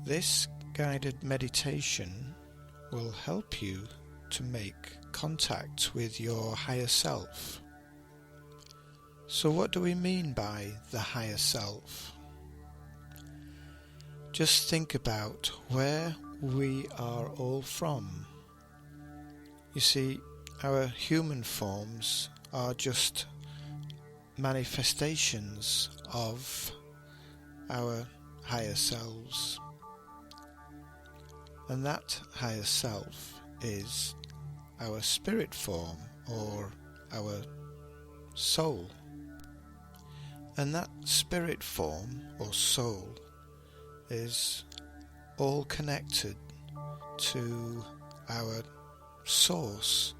This guided meditation will help you to make contact with your higher self. So what do we mean by the higher self? Just think about where we are all from. You see, our human forms are just manifestations of our higher selves. And that higher self is our spirit form, or our soul. And that spirit form or soul is all connected to our source,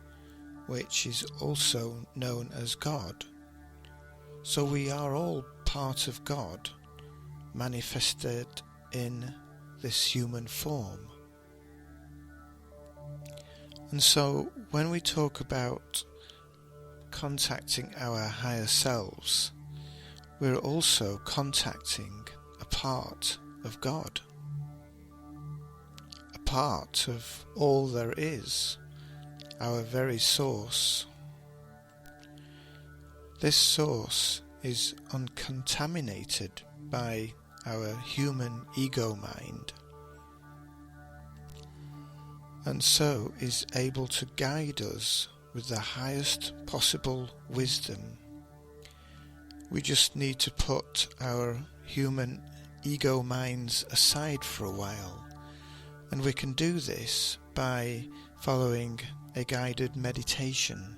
which is also known as God. So we are all part of God, manifested in this human form. And so when we talk about contacting our higher selves, we're also contacting a part of God, a part of all there is, our very source. This source is uncontaminated by our human ego mind, and so is able to guide us with the highest possible wisdom. We just need to put our human ego minds aside for a while, and we can do this by following a guided meditation.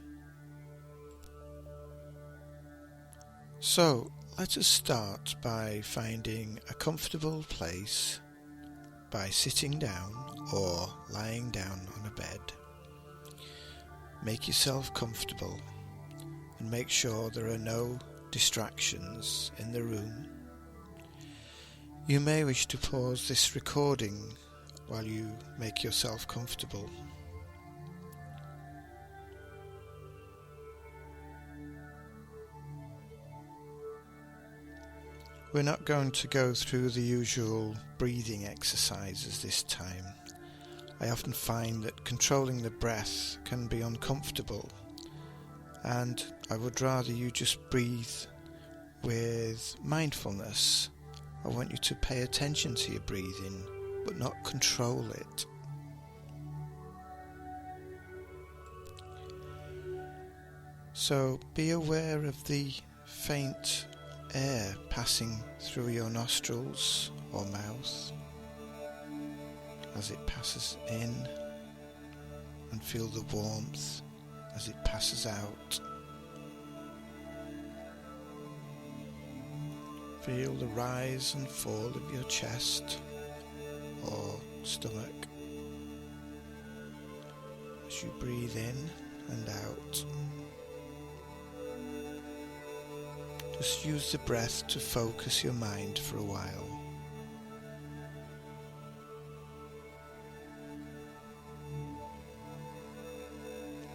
So let us start by finding a comfortable place by sitting down or lying down on a bed. Make yourself comfortable and make sure there are no distractions in the room. You may wish to pause this recording while you make yourself comfortable. We're not going to go through the usual breathing exercises this time. I often find that controlling the breath can be uncomfortable, and I would rather you just breathe with mindfulness. I want you to pay attention to your breathing, but not control it. So be aware of the faint air passing through your nostrils or mouth as it passes in, and feel the warmth as it passes out. Feel the rise and fall of your chest or stomach as you breathe in and out. Just use the breath to focus your mind for a while.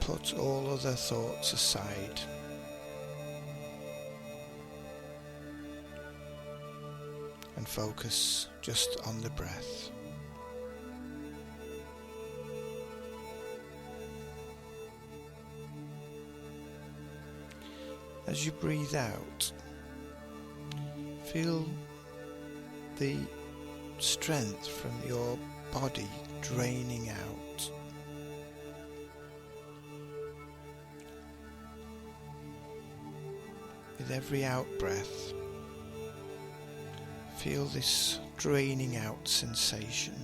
Put all other thoughts aside. And focus just on the breath. As you breathe out, feel the strength from your body draining out. With every out-breath, feel this draining out sensation,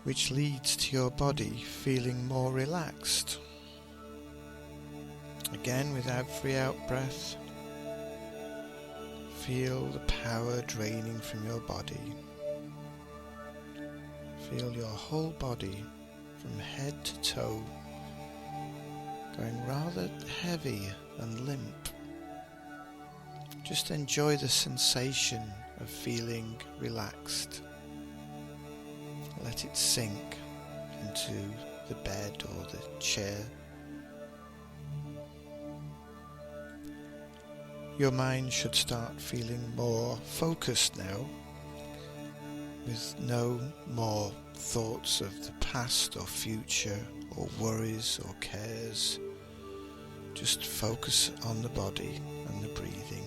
which leads to your body feeling more relaxed. Again, with every out-breath, feel the power draining from your body. Feel your whole body from head to toe going rather heavy and limp. Just enjoy the sensation of feeling relaxed. Let it sink into the bed or the chair. Your mind should start feeling more focused now, with no more thoughts of the past or future or worries or cares. Just focus on the body and the breathing.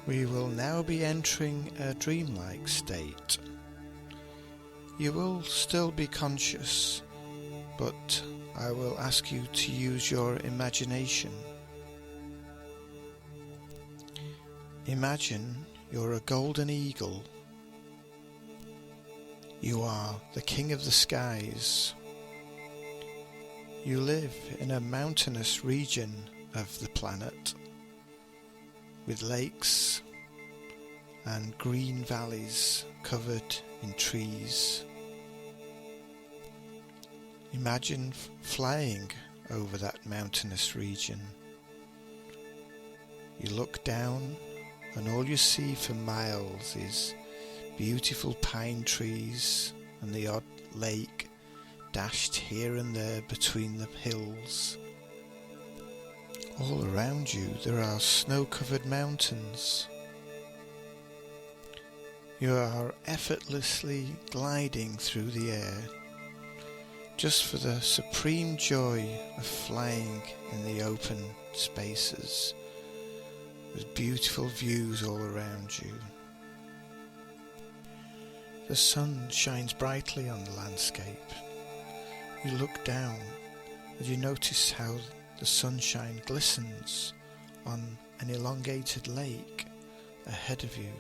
We will now be entering a dreamlike state. You will still be conscious, but I will ask you to use your imagination. Imagine you're a golden eagle. You are the king of the skies. You live in a mountainous region of the planet, with lakes and green valleys covered in trees. Imagine flying over that mountainous region. You look down and all you see for miles is beautiful pine trees and the odd lake dashed here and there between the hills. All around you there are snow-covered mountains. You are effortlessly gliding through the air, just for the supreme joy of flying in the open spaces, with beautiful views all around you. The sun shines brightly on the landscape. You look down and you notice how the sunshine glistens on an elongated lake ahead of you.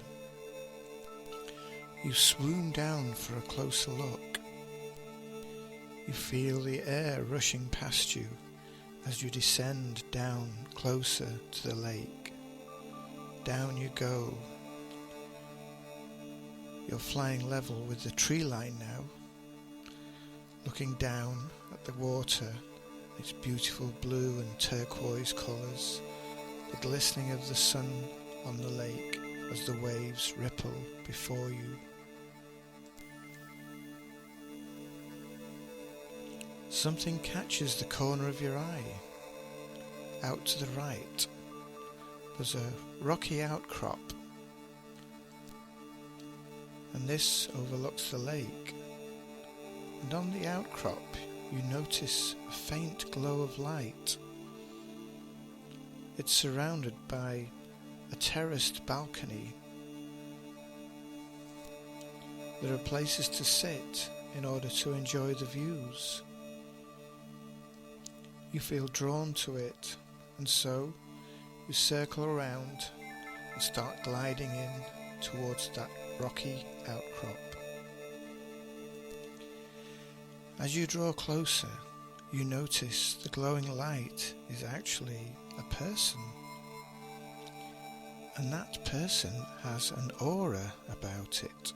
You swoon down for a closer look. You feel the air rushing past you as you descend down closer to the lake. Down you go. You're flying level with the tree line now, looking down at the water, its beautiful blue and turquoise colours, the glistening of the sun on the lake as the waves ripple before you. Something catches the corner of your eye. Out to the right, there's a rocky outcrop, and this overlooks the lake. And on the outcrop you notice a faint glow of light. It's surrounded by a terraced balcony. There are places to sit in order to enjoy the views. You feel drawn to it, and so you circle around and start gliding in towards that rocky outcrop. As you draw closer, you notice the glowing light is actually a person, and that person has an aura about it.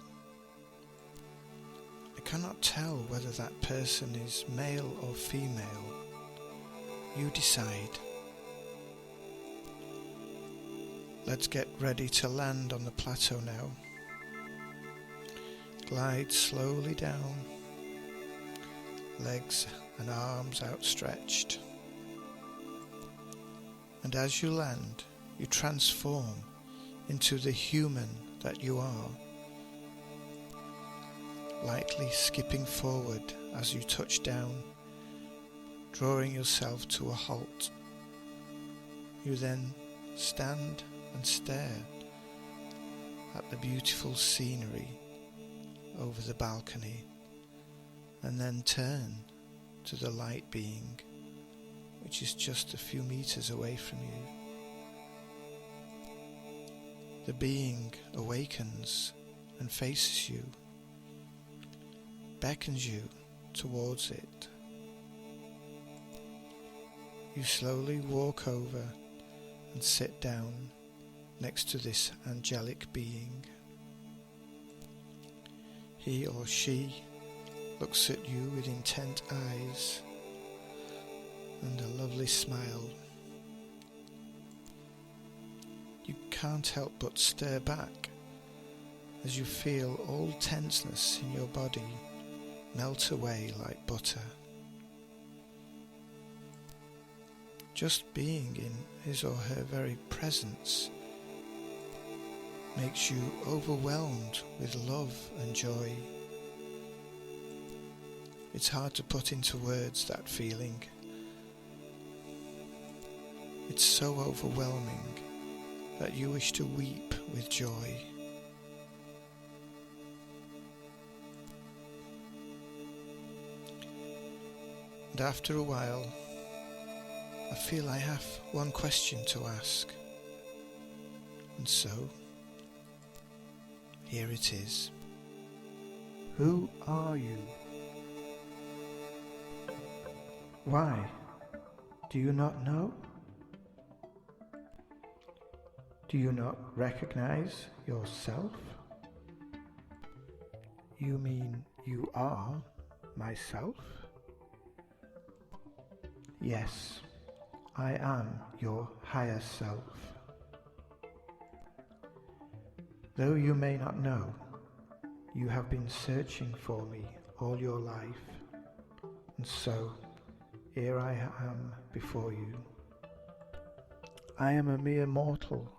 I cannot tell whether that person is male or female. You decide. Let's get ready to land on the plateau now. Glide slowly down, legs and arms outstretched. And as you land, you transform into the human that you are, lightly skipping forward as you touch down, drawing yourself to a halt. You then stand and stare at the beautiful scenery over the balcony, and then turn to the light being, which is just a few meters away from you. The being awakens and faces you, beckons you towards it. You slowly walk over and sit down next to this angelic being. He or she looks at you with intent eyes and a lovely smile. You can't help but stare back as you feel all tenseness in your body melt away like butter. Just being in his or her very presence makes you overwhelmed with love and joy. It's hard to put into words that feeling. It's so overwhelming that you wish to weep with joy. And after a while, I feel I have one question to ask. And so, here it is. Who are you? Why? Do you not know? Do you not recognize yourself? You mean you are myself? Yes, I am your higher self. Though you may not know, you have been searching for me all your life, and so here I am before you. I am a mere mortal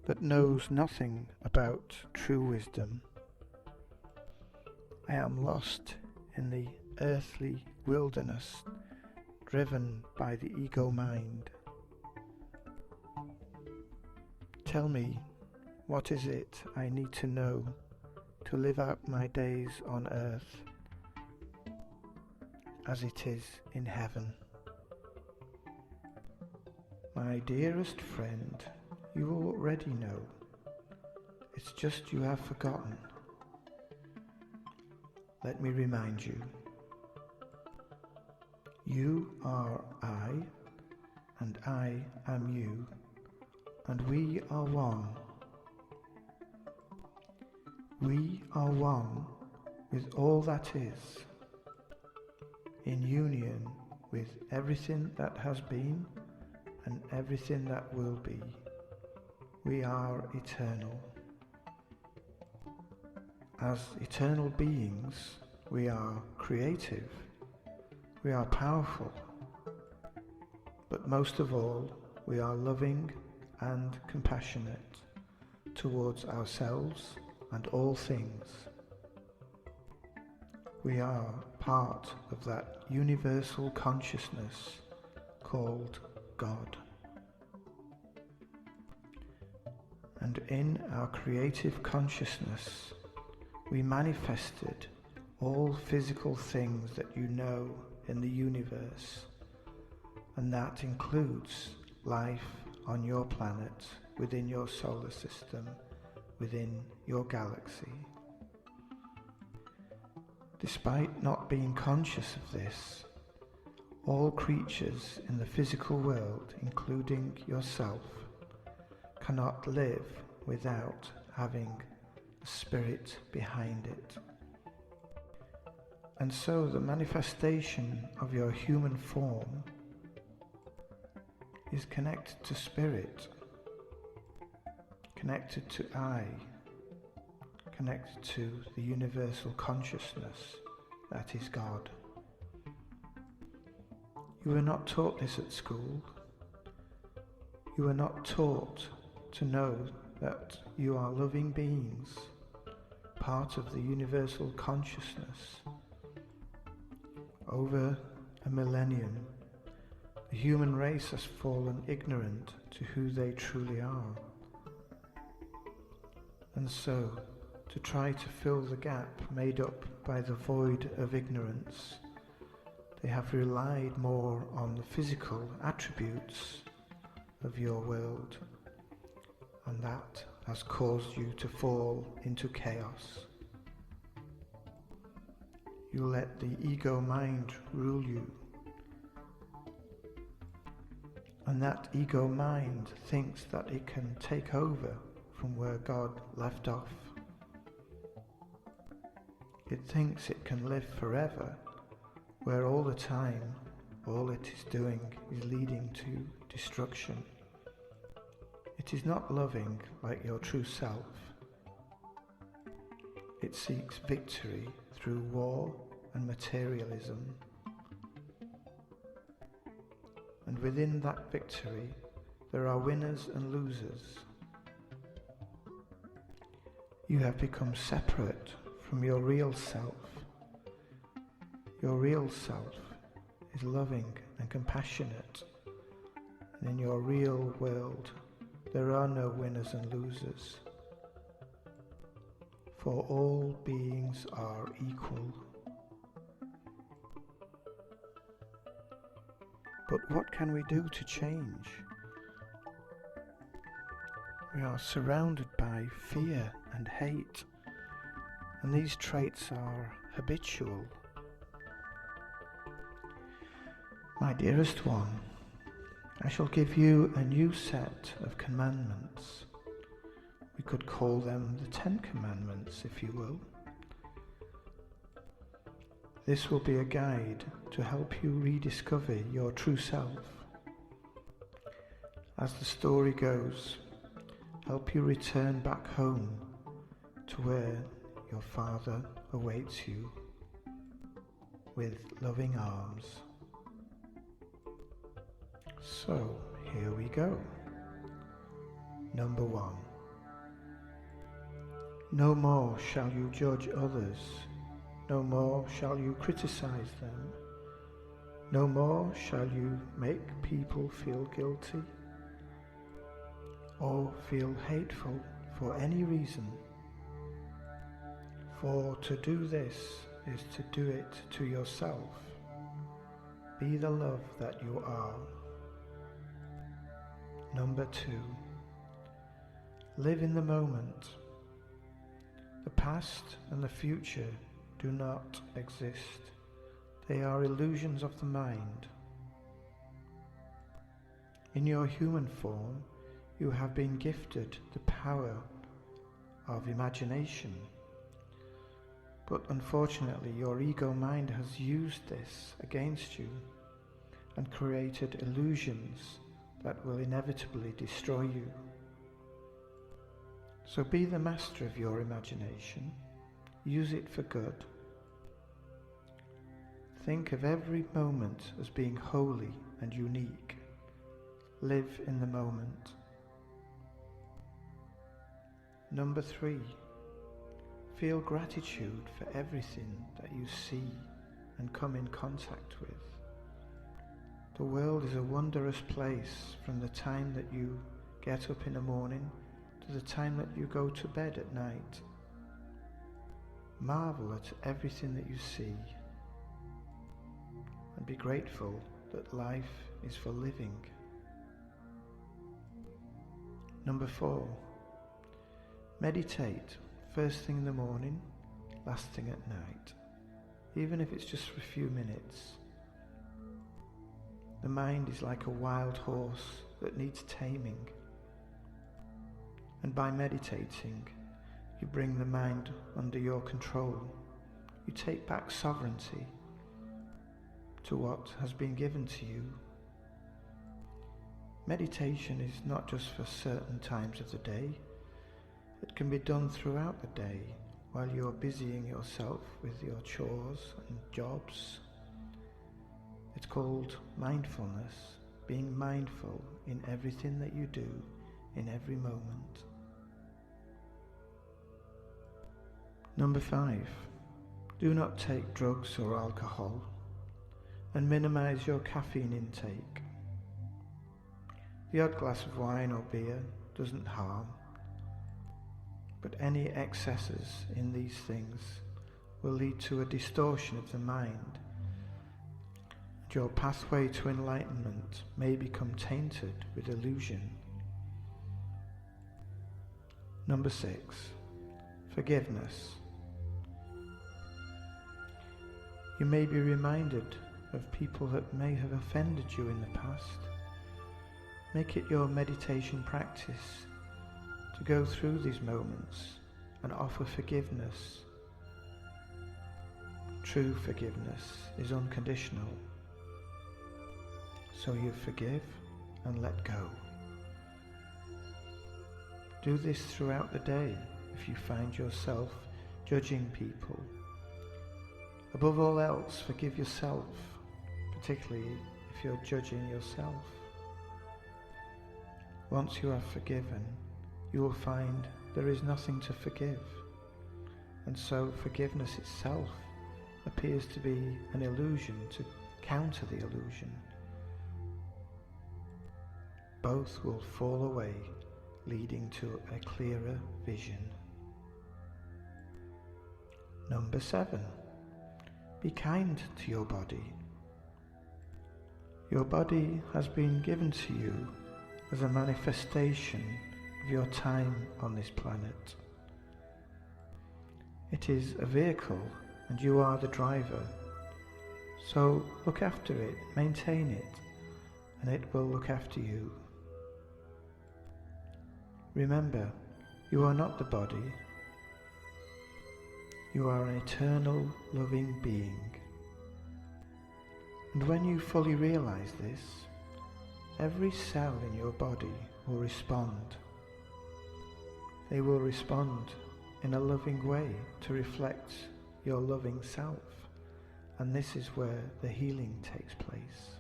that knows nothing about true wisdom. I am lost in the earthly wilderness, driven by the ego mind. Tell me, what is it I need to know to live out my days on earth as it is in heaven? My dearest friend, you already know. It's just you have forgotten. Let me remind you. You are I, and I am you, and we are one. We are one with all that is, in union with everything that has been and everything that will be. We are eternal. As eternal beings, we are creative, we are powerful, but most of all, we are loving and compassionate towards ourselves and all things. We are part of that universal consciousness called God. And in our creative consciousness, we manifested all physical things that you know in the universe, and that includes life on your planet, within your solar system, within your galaxy. Despite not being conscious of this, all creatures in the physical world, including yourself, cannot live without having a spirit behind it. And so the manifestation of your human form is connected to spirit, connected to I, connected to the universal consciousness that is God. You were not taught this at school. You were not taught to know that you are loving beings, part of the universal consciousness. Over a millennium, the human race has fallen ignorant to who they truly are. And so, to try to fill the gap made up by the void of ignorance, they have relied more on the physical attributes of your world, and that has caused you to fall into chaos. You let the ego mind rule you, and that ego mind thinks that it can take over from where God left off. It thinks it can live forever, where all the time all it is doing is leading to destruction. It is not loving like your true self. It seeks victory through war and materialism. and within that victory there are winners and losers. You have become separate from your real self. Your real self is loving and compassionate, and in your real world there are no winners and losers, for all beings are equal. But what can we do to change? We are surrounded by fear and hate, and these traits are habitual. My dearest one, I shall give you a new set of commandments. We could call them the 10 Commandments, if you will. This will be a guide to help you rediscover your true self. As the story goes, help you return back home to where your Father awaits you with loving arms. So, here we go. Number 1. No more shall you judge others. No more shall you criticize them. No more shall you make people feel guilty or feel hateful for any reason. For to do this is to do it to yourself. Be the love that you are. Number 2. Live in the moment. The past and the future do not exist. They are illusions of the mind. In your human form, you have been gifted the power of imagination. But unfortunately, your ego mind has used this against you and created illusions that will inevitably destroy you. So be the master of your imagination. Use it for good. Think of every moment as being holy and unique. Live in the moment. Number 3. Feel gratitude for everything that you see and come in contact with. The world is a wondrous place from the time that you get up in the morning to the time that you go to bed at night. Marvel at everything that you see and be grateful that life is for living. Number 4. Meditate first thing in the morning, last thing at night, even if it's just for a few minutes. The mind is like a wild horse that needs taming. And by meditating, you bring the mind under your control. You take back sovereignty to what has been given to you. Meditation is not just for certain times of the day. It can be done throughout the day while you're busying yourself with your chores and jobs. It's called mindfulness, being mindful in everything that you do, in every moment. Number 5. Do not take drugs or alcohol, and minimize your caffeine intake. The odd glass of wine or beer doesn't harm, but any excesses in these things will lead to a distortion of the mind. Your pathway to enlightenment may become tainted with illusion. Number 6. Forgiveness. You may be reminded of people that may have offended you in the past. Make it your meditation practice to go through these moments and offer forgiveness. True forgiveness is unconditional. So you forgive and let go. Do this throughout the day if you find yourself judging people. Above all else, forgive yourself, particularly if you're judging yourself. Once you are forgiven, you will find there is nothing to forgive, and so forgiveness itself appears to be an illusion to counter the illusion. Both will fall away, leading to a clearer vision. Number 7. Be kind to your body. Your body has been given to you as a manifestation of your time on this planet. It is a vehicle and you are the driver. So look after it, maintain it, and it will look after you. Remember, you are not the body. You are an eternal, loving being. And when you fully realize this, every cell in your body will respond. They will respond in a loving way to reflect your loving self, and this is where the healing takes place.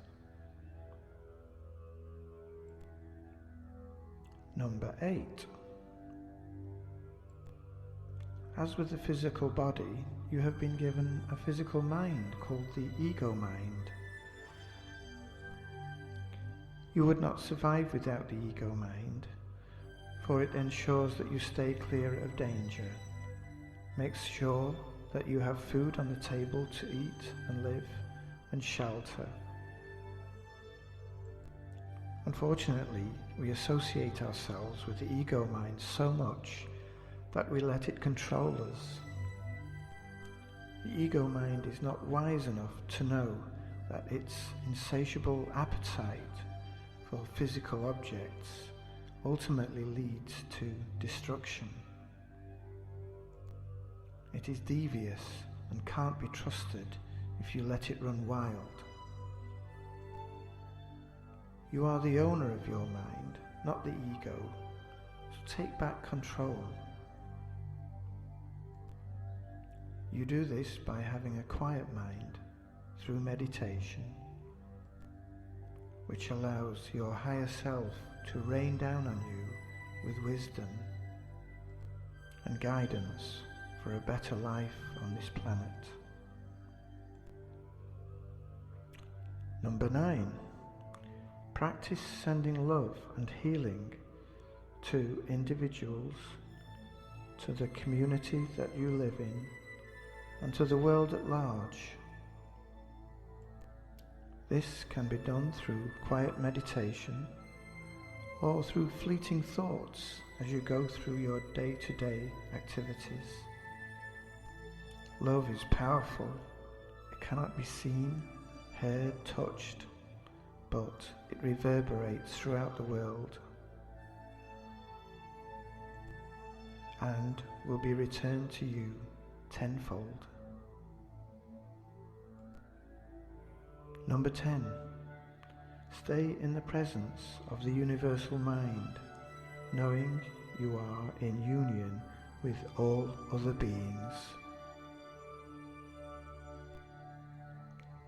Number 8. As with the physical body, you have been given a physical mind called the ego mind. You would not survive without the ego mind, for it ensures that you stay clear of danger, makes sure that you have food on the table to eat and live, and shelter. Unfortunately, we associate ourselves with the ego mind so much that we let it control us. The ego mind is not wise enough to know that its insatiable appetite for physical objects ultimately leads to destruction. It is devious and can't be trusted if you let it run wild. You are the owner of your mind, not the ego, so take back control. You do this by having a quiet mind through meditation, which allows your higher self to rain down on you with wisdom and guidance for a better life on this planet. Number 9. Practice sending love and healing to individuals, to the community that you live in, and to the world at large. This can be done through quiet meditation or through fleeting thoughts as you go through your day-to-day activities. Love is powerful. It cannot be seen, heard, touched, but it reverberates throughout the world and will be returned to you tenfold. Number 10. Stay in the presence of the universal mind, knowing you are in union with all other beings.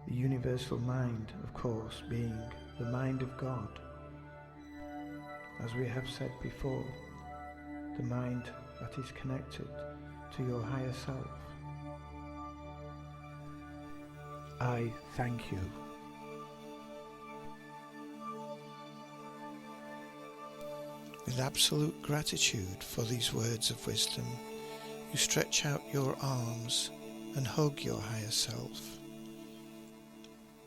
The universal mind, of course, being the mind of God. As we have said before, the mind that is connected to your higher self. I thank you. With absolute gratitude for these words of wisdom, you stretch out your arms and hug your higher self.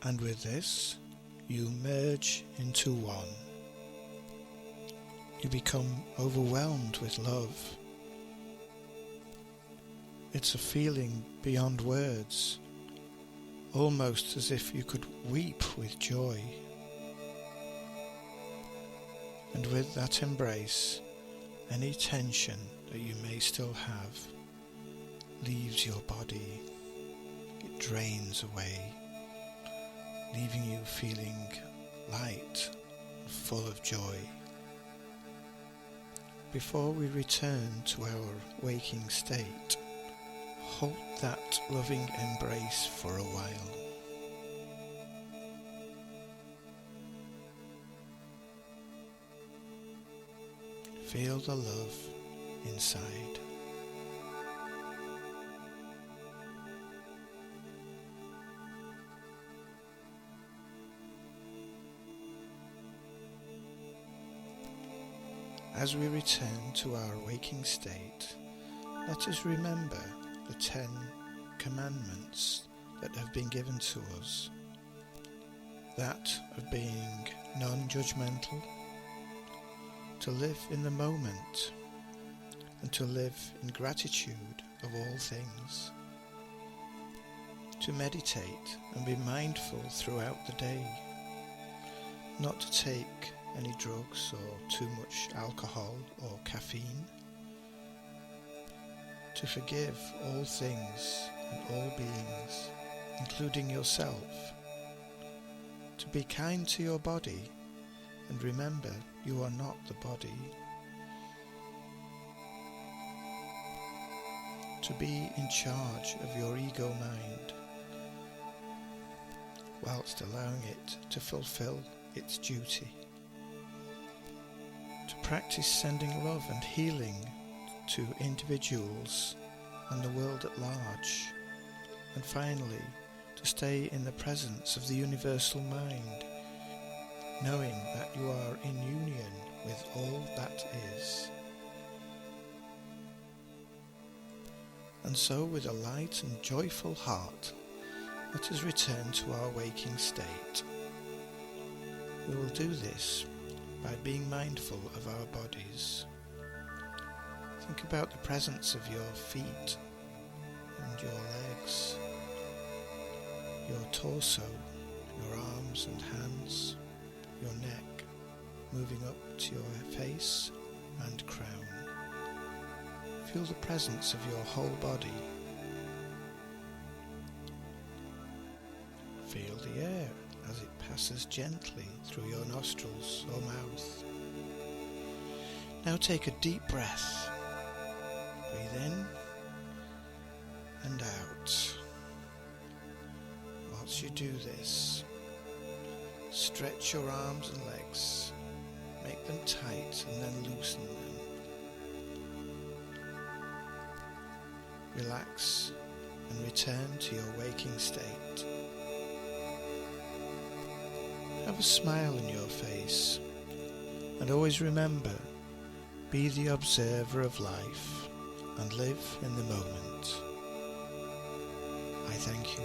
And with this, you merge into one. You become overwhelmed with love. It's a feeling beyond words, almost as if you could weep with joy. And with that embrace, any tension that you may still have leaves your body. It drains away, leaving you feeling light and full of joy. Before we return to our waking state, hold that loving embrace for a while. Feel the love inside. As we return to our waking state, let us remember the 10 commandments that have been given to us. That of being non-judgmental, to live in the moment, and to live in gratitude of all things, to meditate and be mindful throughout the day, not to take any drugs or too much alcohol or caffeine, to forgive all things and all beings, including yourself, to be kind to your body, and remember you are not the body, to be in charge of your ego mind, whilst allowing it to fulfill its duty, to practice sending love and healing to individuals and the world at large, and finally to stay in the presence of the universal mind, knowing that you are in union with all that is. And so, with a light and joyful heart, let us return to our waking state. We will do this by being mindful of our bodies. Think about the presence of your feet and your legs, your torso, your arms and hands, your neck, moving up to your face and crown. Feel the presence of your whole body. Feel the air as it passes gently through your nostrils or mouth. Now take a deep breath. Breathe in and out. Whilst you do this, stretch your arms and legs, make them tight and then loosen them. Relax and return to your waking state. Have a smile on your face, and always remember, be the observer of life and live in the moment. I thank you.